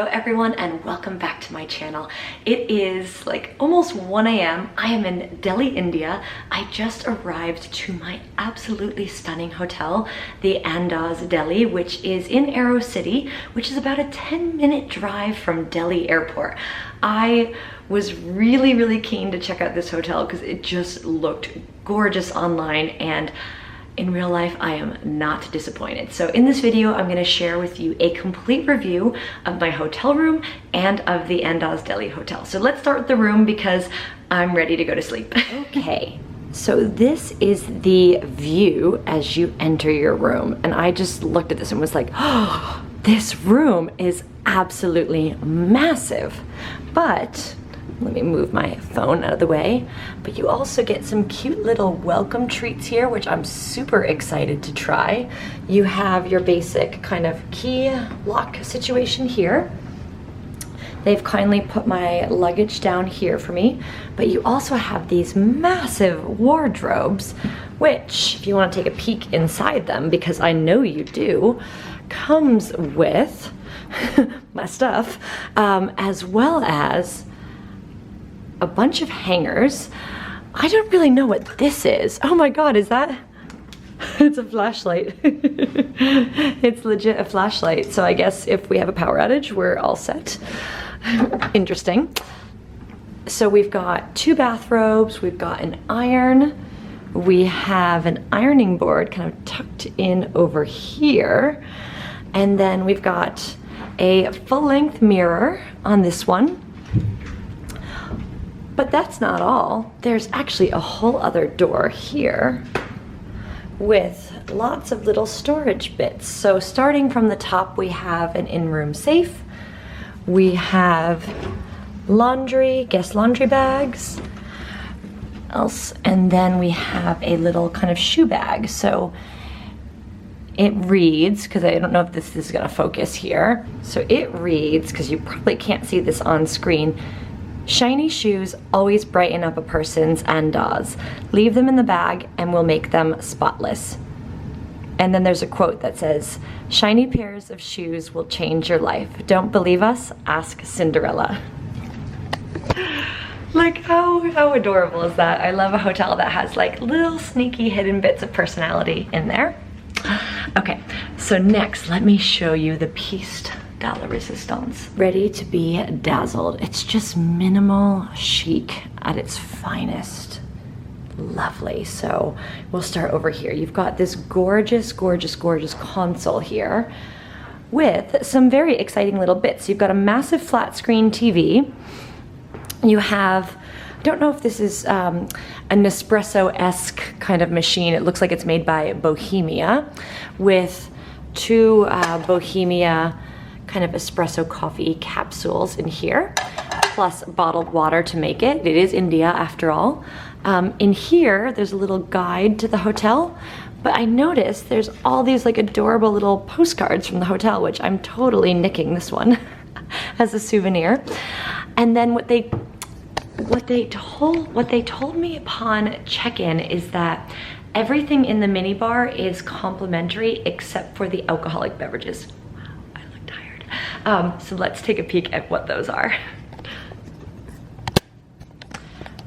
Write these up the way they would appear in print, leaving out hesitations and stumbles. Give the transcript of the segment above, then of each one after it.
Hello everyone and welcome back to my channel. It is like almost 1 a.m. I am in Delhi, India. I just arrived to my absolutely stunning hotel, the Andaz Delhi, which is in Aero City, which is about a 10-minute drive from Delhi airport. I was really keen to check out this hotel because it just looked gorgeous online, and in real life, I am not disappointed. So in this video, I'm gonna share with you a complete review of my hotel room and of the Andaz Delhi hotel. So let's start with the room because I'm ready to go to sleep. Okay, so this is the view as you enter your room. And I just looked at this and was like, oh, this room is absolutely massive. But let me move my phone out of the way. But you also get some cute little welcome treats here, which I'm super excited to try. You have your basic kind of key lock situation here. They've kindly put my luggage down here for me, but you also have these massive wardrobes, which, if you want to take a peek inside them, because I know you do, comes with my stuff, as well as a bunch of hangers. I don't really know what this is. Oh my God, is that? It's a flashlight. It's legit a flashlight. So I guess if we have a power outage, we're all set. Interesting. So we've got 2 bathrobes, we've got an iron, we have an ironing board kind of tucked in over here, and then we've got a full-length mirror on this one. But that's not all. There's actually a whole other door here with lots of little storage bits. So starting from the top, we have an in-room safe. We have laundry, guest laundry bags, and then we have a little kind of shoe bag. So it reads, because I don't know if this is gonna focus here. So it reads, because you probably can't see this on screen, shiny shoes always brighten up a person's Andaz. Leave them in the bag and we'll make them spotless. And then there's a quote that says, shiny pairs of shoes will change your life. Don't believe us? Ask Cinderella. Like how adorable is that? I love a hotel that has like little sneaky hidden bits of personality in there. Okay, so next let me show you the piece de la resistance. Ready to be dazzled. It's just minimal chic at its finest. Lovely. So we'll start over here. You've got this gorgeous console here with some very exciting little bits. You've got a massive flat screen TV. You have, I don't know if this is an Nespresso-esque kind of machine. It looks like it's made by Bohemia, with 2 Bohemia kind of espresso coffee capsules in here, plus bottled water to make it. It is India after all. In here, there's a little guide to the hotel, but I noticed there's all these like adorable little postcards from the hotel, which I'm totally nicking this one as a souvenir. And then what they told me upon check-in is that everything in the minibar is complimentary except for the alcoholic beverages. So let's take a peek at what those are.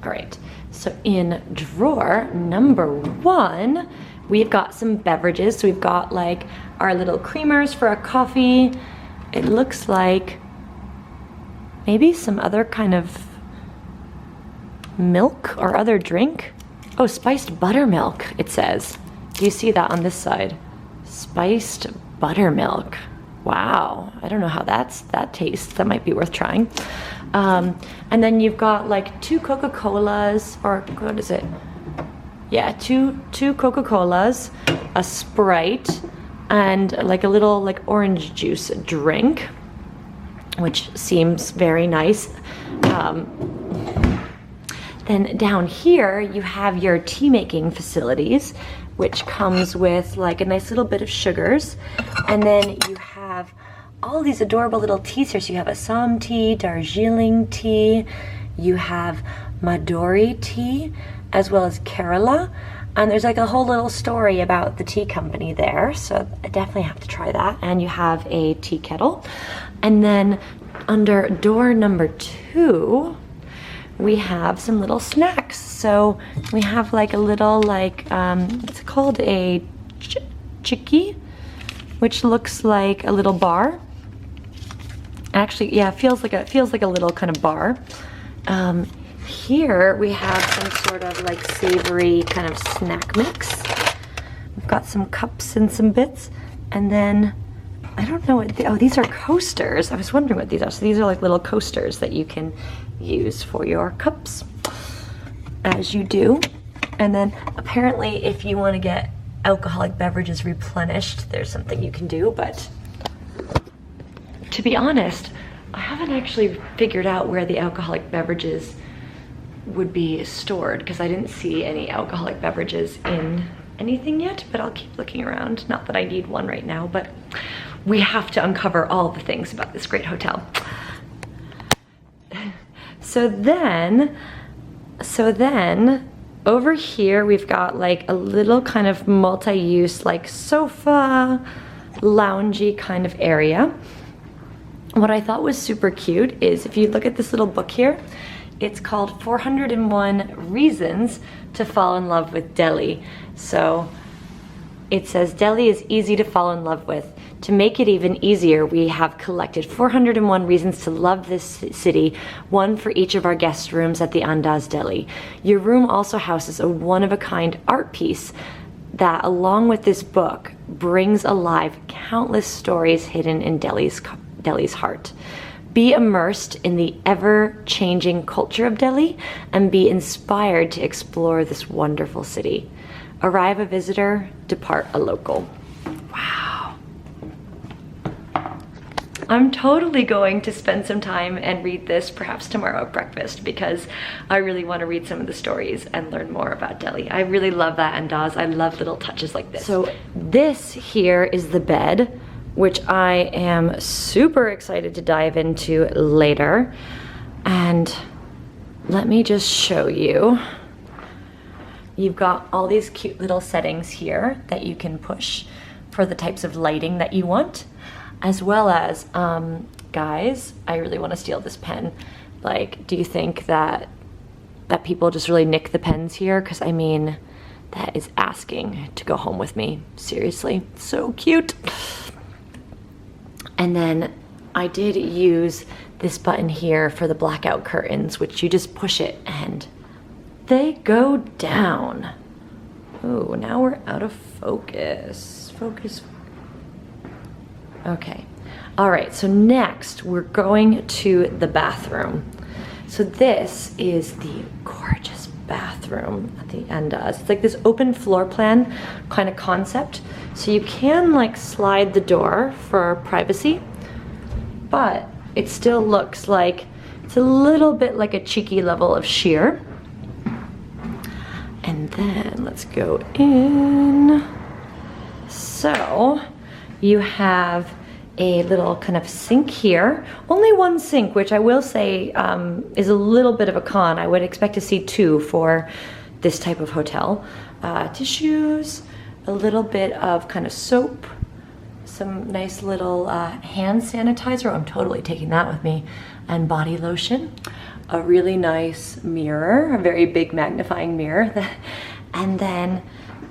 All right, so in drawer number 1, we've got some beverages. So we've got like our little creamers for a coffee. It looks like maybe some other kind of milk or other drink. Oh, spiced buttermilk, it says. Do you see that on this side? Spiced buttermilk. Wow, I don't know how that tastes. That might be worth trying. And then you've got like 2 Coca-Colas, or what is it? Yeah, two Coca-Colas, a Sprite, and like a little like orange juice drink, which seems very nice. Then down here you have your tea making facilities, which comes with like a nice little bit of sugars. And then you have all these adorable little teas here. So you have Assam tea, Darjeeling tea, you have Maduri tea, as well as Kerala. And there's like a whole little story about the tea company there. So I definitely have to try that. And you have a tea kettle. And then under door number 2, we have some little snacks. So we have like a little it's called a chickie, which looks like a little bar. Actually, yeah, it feels like a little kind of bar. Here we have some sort of like savory kind of snack mix. We've got some cups and some bits, and then I don't know what, oh, these are coasters. I was wondering what these are. So these are like little coasters that you can use for your cups, as you do. And then apparently if you want to get alcoholic beverages replenished, there's something you can do, but to be honest, I haven't actually figured out where the alcoholic beverages would be stored, because I didn't see any alcoholic beverages in anything yet, but I'll keep looking around. Not that I need one right now, but we have to uncover all the things about this great hotel. So then over here we've got like a little kind of multi-use like sofa, loungy kind of area. What I thought was super cute is if you look at this little book here, it's called 401 Reasons to Fall in Love with Delhi. So it says Delhi is easy to fall in love with. To make it even easier, we have collected 401 reasons to love this city, one for each of our guest rooms at the Andaz Delhi. Your room also houses a one-of-a-kind art piece that, along with this book, brings alive countless stories hidden in Delhi's heart. Be immersed in the ever-changing culture of Delhi and be inspired to explore this wonderful city. Arrive a visitor, depart a local. Wow. I'm totally going to spend some time and read this perhaps tomorrow at breakfast, because I really want to read some of the stories and learn more about Delhi. I really love that Andaz. I love little touches like this. So this here is the bed, which I am super excited to dive into later. And let me just show you. You've got all these cute little settings here that you can push for the types of lighting that you want, as well as, guys, I really want to steal this pen. Like, do you think that people just really nick the pens here? Because I mean, that is asking to go home with me. Seriously, so cute. And then I did use this button here for the blackout curtains, which you just push it and they go down. Oh, now we're out of focus. Focus. Okay. All right, so next we're going to the bathroom. So this is the gorgeous bathroom at the Andaz. It's like this open floor plan kind of concept. So you can like slide the door for privacy, but it still looks like it's a little bit like a cheeky level of sheer. And then let's go in. So you have a little kind of sink here. Only one sink, which I will say is a little bit of a con. I would expect to see 2 for this type of hotel. Tissues, a little bit of kind of soap, some nice little hand sanitizer. I'm totally taking that with me. And body lotion. A really nice mirror, a very big magnifying mirror. And then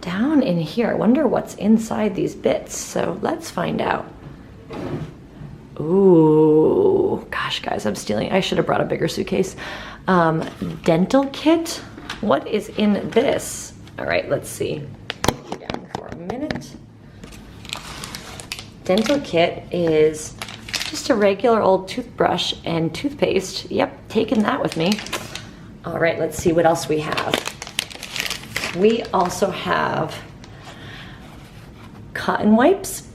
down in here, I wonder what's inside these bits. So let's find out. Ooh, gosh, guys, I'm stealing. I should have brought a bigger suitcase. Dental kit. What is in this? All right, let's see. Put you down for a minute. Dental kit is just a regular old toothbrush and toothpaste. Yep, taking that with me. All right, let's see what else we have. We also have cotton wipes,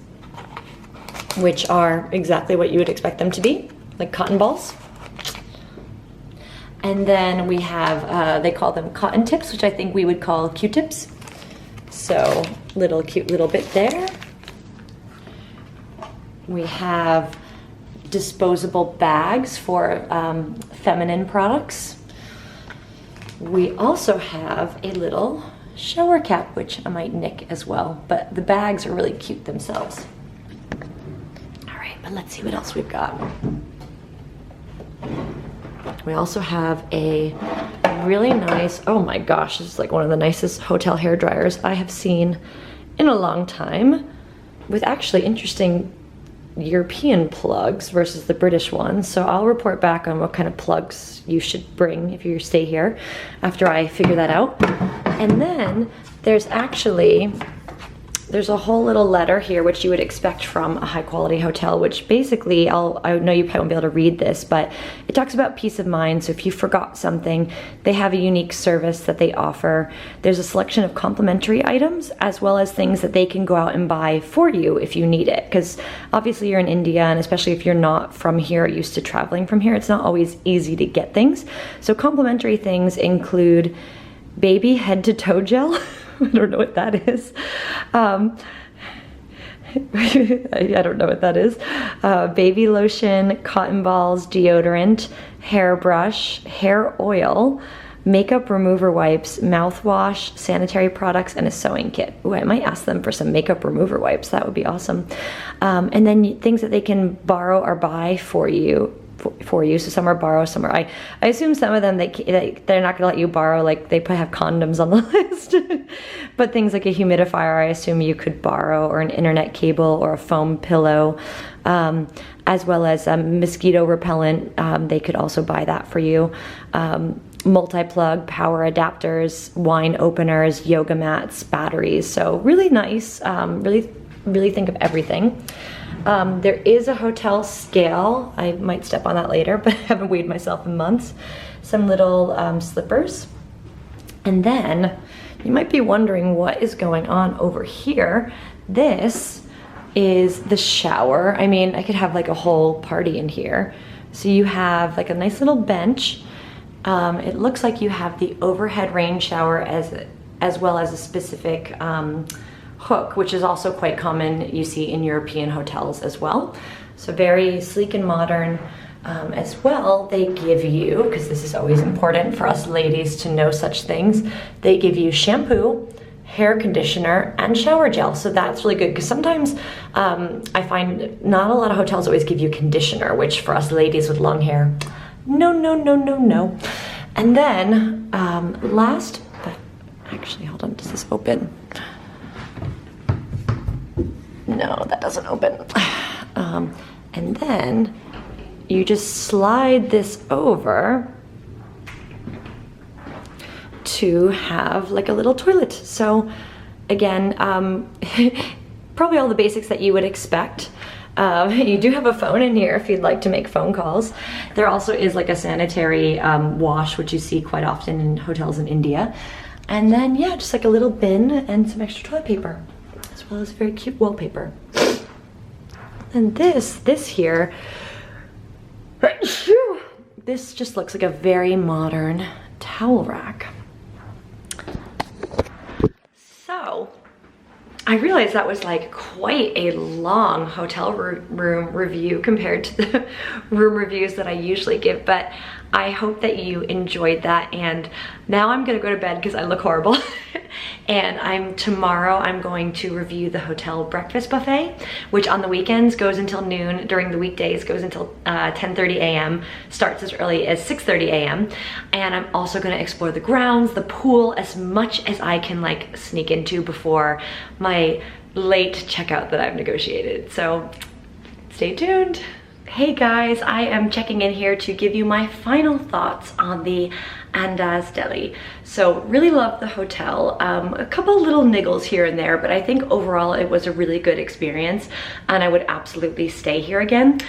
which are exactly what you would expect them to be, like cotton balls. And then we have, they call them cotton tips, which I think we would call Q-tips. So little cute little bit there. We have disposable bags for feminine products. We also have a little shower cap, which I might nick as well, but the bags are really cute themselves. All right, but let's see what else we've got. We also have a really nice, oh my gosh, this is like one of the nicest hotel hair dryers I have seen in a long time, with actually interesting European plugs versus the British ones. So I'll report back on what kind of plugs you should bring if you stay here after I figure that out. And then there's a whole little letter here, which you would expect from a high quality hotel, which basically, I know you probably won't be able to read this, but it talks about peace of mind. So if you forgot something, they have a unique service that they offer. There's a selection of complimentary items, as well as things that they can go out and buy for you if you need it. Because obviously you're in India, and especially if you're not from here, used to traveling from here, it's not always easy to get things. So complimentary things include baby head to toe gel. I don't know what that is. I don't know what that is. Baby lotion, cotton balls, deodorant, hairbrush, hair oil, makeup remover wipes, mouthwash, sanitary products, and a sewing kit. Ooh, I might ask them for some makeup remover wipes. That would be awesome. And then things that they can borrow or buy for you. So some are borrow, some are I assume some of them they're not gonna let you borrow, like they probably have condoms on the list. But things like a humidifier, I assume you could borrow, or an internet cable, or a foam pillow, as well as mosquito repellent. They could also buy that for you. Multi-plug, power adapters, wine openers, yoga mats, batteries. So really nice. Really think of everything. There is a hotel scale. I might step on that later, but I haven't weighed myself in months. Some little slippers. And then you might be wondering what is going on over here. This is the shower. I mean, I could have like a whole party in here. So you have like a nice little bench. It looks like you have the overhead rain shower as well as a specific hook, which is also quite common you see in European hotels as well. So very sleek and modern. As well, they give you, because this is always important for us ladies to know such things, they give you shampoo, hair conditioner, and shower gel. So that's really good, because sometimes I find not a lot of hotels always give you conditioner, which for us ladies with long hair, no. And then last, but actually, hold on, does this open? No, that doesn't open. And then you just slide this over to have like a little toilet. So again, probably all the basics that you would expect. You do have a phone in here if you'd like to make phone calls. There also is like a sanitary wash, which you see quite often in hotels in India. And then, yeah, just like a little bin and some extra toilet paper, as well as very cute wallpaper. And this here, this just looks like a very modern towel rack. So I realized that was like quite a long hotel room review compared to the room reviews that I usually give, but I hope that you enjoyed that. And now I'm gonna go to bed because I look horrible. And tomorrow I'm going to review the hotel breakfast buffet, which on the weekends goes until noon. During the weekdays goes until 10:30 a.m. Starts as early as 6:30 a.m. And I'm also gonna explore the grounds, the pool, as much as I can like sneak into before my late checkout that I've negotiated. So stay tuned. Hey guys, I am checking in here to give you my final thoughts on the Andaz Delhi. So really loved the hotel. A couple little niggles here and there, but I think overall it was a really good experience and I would absolutely stay here again.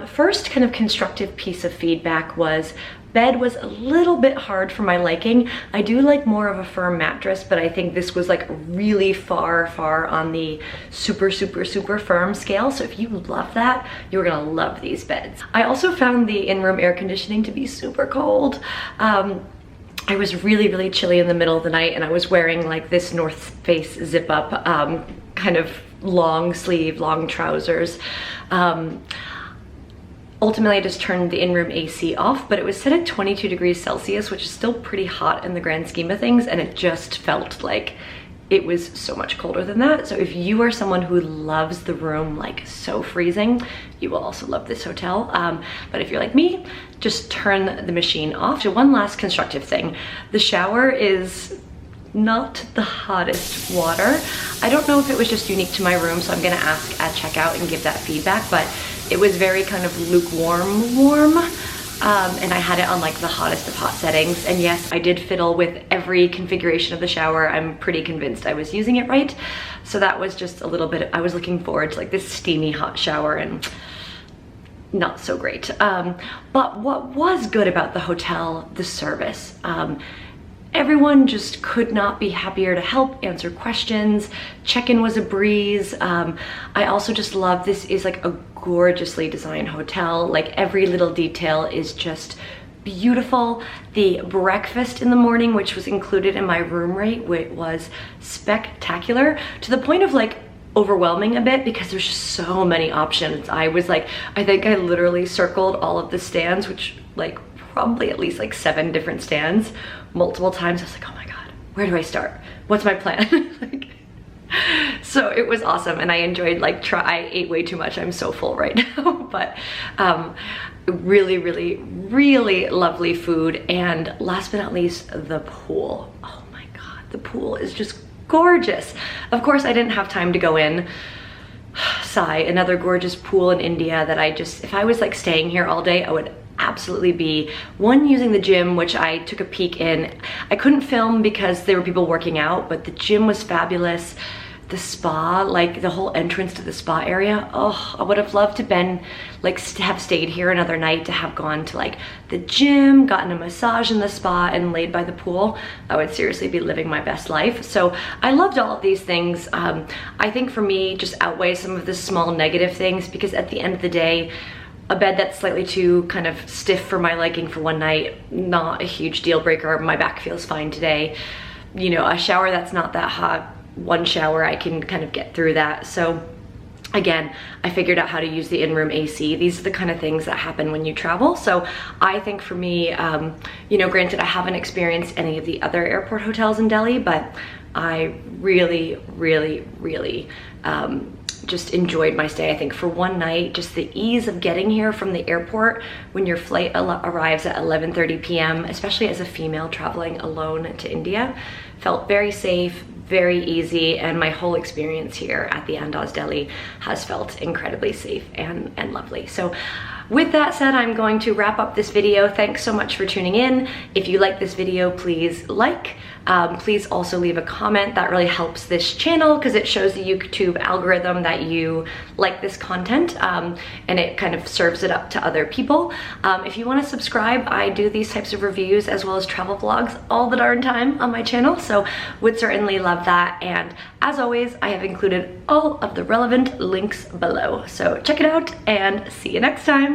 First kind of constructive piece of feedback was bed was a little bit hard for my liking. I do like more of a firm mattress, but I think this was like really far on the super firm scale. So if you love that, you're gonna love these beds. I also found the in-room air conditioning to be super cold. I was really chilly in the middle of the night and I was wearing like this North Face zip up kind of long sleeve, long trousers. Ultimately, I just turned the in-room AC off, but it was set at 22 degrees Celsius, which is still pretty hot in the grand scheme of things, and it just felt like it was so much colder than that. So if you are someone who loves the room like so freezing, you will also love this hotel. But if you're like me, just turn the machine off. So one last constructive thing, the shower is not the hottest water. I don't know if it was just unique to my room, so I'm gonna ask at checkout and give that feedback, but it was very kind of lukewarm warm. And I had it on like the hottest of hot settings. And yes, I did fiddle with every configuration of the shower. I'm pretty convinced I was using it right. So that was just a little bit, I was looking forward to like this steamy hot shower, and not so great. But what was good about the hotel, the service. Everyone just could not be happier to help, answer questions. Check-in was a breeze. I also just love, this is like a gorgeously designed hotel. Like every little detail is just beautiful. The breakfast in the morning, which was included in my room rate, was spectacular, to the point of like overwhelming a bit, because there's just so many options. I was like, I think I literally circled all of the stands, which like probably at least like 7 different stands multiple times. I was like, oh my God, where do I start? What's my plan? Like, so it was awesome, and I enjoyed like I ate way too much. I'm so full right now, but really, really, really lovely food. And last but not least, the pool. Oh my God, the pool is just gorgeous. Of course, I didn't have time to go in. Sigh, another gorgeous pool in India that I just, if I was like staying here all day, I would absolutely be one, using the gym, which I took a peek in. I couldn't film because there were people working out, but the gym was fabulous. The spa, like the whole entrance to the spa area, oh, I would have loved to have stayed here another night, to have gone to like the gym, gotten a massage in the spa, and laid by the pool. I would seriously be living my best life. So I loved all of these things. I think for me, just outweighs some of the small negative things, because at the end of the day, a bed that's slightly too kind of stiff for my liking for one night, not a huge deal breaker. My back feels fine today. You know, a shower that's not that hot, one shower, I can kind of get through that. So again, I figured out how to use the in-room AC. These are the kind of things that happen when you travel. So I think for me, you know, granted, I haven't experienced any of the other airport hotels in Delhi, but I really, really, really just enjoyed my stay. I think for one night, just the ease of getting here from the airport when your flight arrives at 11:30 p.m., especially as a female traveling alone to India, felt very safe, very easy, and my whole experience here at the Andaz Delhi has felt incredibly safe and lovely. So with that said, I'm going to wrap up this video. Thanks so much for tuning in. If you like this video, please like. Please also leave a comment. That really helps this channel, because it shows the YouTube algorithm that you like this content, and it kind of serves it up to other people. If you want to subscribe, I do these types of reviews as well as travel vlogs all the darn time on my channel, so would certainly love that. And as always, I have included all of the relevant links below. So check it out and see you next time.